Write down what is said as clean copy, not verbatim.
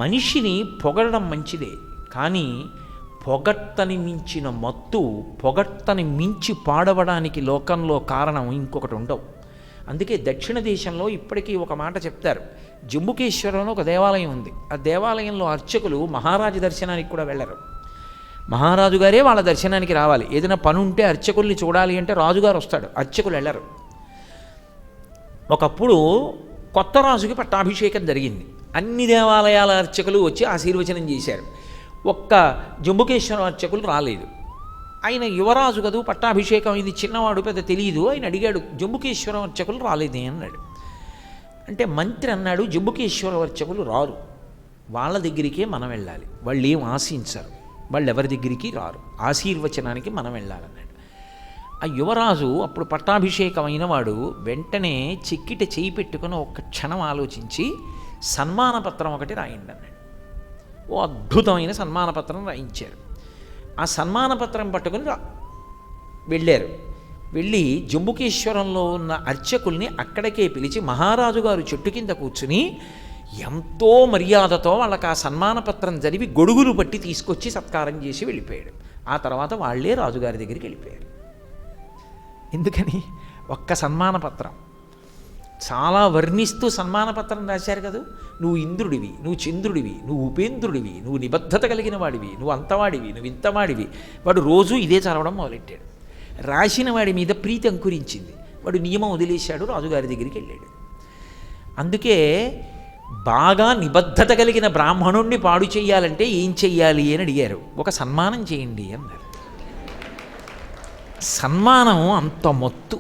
మనిషిని పొగడడం మంచిదే, కానీ పొగట్టని మించిన మత్తు, పొగట్టని మించి పాడవడానికి లోకంలో కారణం ఇంకొకటి ఉండవు. అందుకే దక్షిణ దేశంలో ఇప్పటికీ ఒక మాట చెప్తారు. జంబుకేశ్వరంలో ఒక దేవాలయం ఉంది. ఆ దేవాలయంలో అర్చకులు మహారాజు దర్శనానికి కూడా వెళ్ళరు. మహారాజు గారే వాళ్ళ దర్శనానికి రావాలి. ఏదైనా పని ఉంటే అర్చకుల్ని చూడాలి అంటే రాజుగారు వస్తాడు, అర్చకులు వెళ్ళరు. ఒకప్పుడు కొత్త రాజుకి పట్టాభిషేకం జరిగింది. అన్ని దేవాలయాల అర్చకులు వచ్చి ఆశీర్వచనం చేశారు. ఒక్క జంబుకేశ్వరం అర్చకులు రాలేదు. ఆయన యువరాజు కదూ, పట్టాభిషేకం ఇది చిన్నవాడు, పెద్ద తెలియదు. ఆయన అడిగాడు, జంబుకేశ్వరం అర్చకులు రాలేదే అన్నాడు. అంటే మంత్రి అన్నాడు, జంబుకేశ్వరం అర్చకులు రారు, వాళ్ళ దగ్గరికే మనం వెళ్ళాలి, వాళ్ళు ఏం ఆశించరు, వాళ్ళు ఎవరి దగ్గరికి రారు, ఆశీర్వచనానికి మనం వెళ్ళాలన్నాడు. ఆ యువరాజు అప్పుడు పట్టాభిషేకం అయినవాడు వెంటనే చెక్కిట చేయి పెట్టుకుని ఒక్క క్షణం ఆలోచించి సన్మానపత్రం ఒకటి రాయండి అన్నాడు. ఓ అద్భుతమైన సన్మానపత్రం రాయించారు. ఆ సన్మానపత్రం పట్టుకుని వెళ్ళారు. వెళ్ళి జంబుకేశ్వరంలో ఉన్న అర్చకుల్ని అక్కడికే పిలిచి మహారాజు గారు చెట్టు కింద కూర్చుని ఎంతో మర్యాదతో వాళ్ళకి ఆ సన్మానపత్రం జరిపి గొడుగులు పట్టి తీసుకొచ్చి సత్కారం చేసి వెళ్ళిపోయాడు. ఆ తర్వాత వాళ్ళే రాజుగారి దగ్గరికి వెళ్ళిపోయారు. ఎందుకని? ఒక్క సన్మానపత్రం చాలా వర్ణిస్తూ సన్మానపత్రం రాశారు కదా. నువ్వు ఇంద్రుడివి, నువ్వు చంద్రుడివి, నువ్వు ఉపేంద్రుడివి, నువ్వు నిబద్ధత కలిగిన వాడివి, నువ్వు అంతవాడివి, నువ్వు ఇంతవాడివి. వాడు రోజు ఇదే చదవడం మొదలెట్టాడు. రాసిన వాడి మీద ప్రీతి అంకురించింది. వాడు నియమం వదిలేశాడు, రాజుగారి దగ్గరికి వెళ్ళాడు. అందుకే బాగా నిబద్ధత కలిగిన బ్రాహ్మణుణ్ణి పాడు చేయాలంటే ఏం చెయ్యాలి అని అడిగారు. ఒక సన్మానం చేయండి అన్నారు. సన్మానం అంత మొత్తు.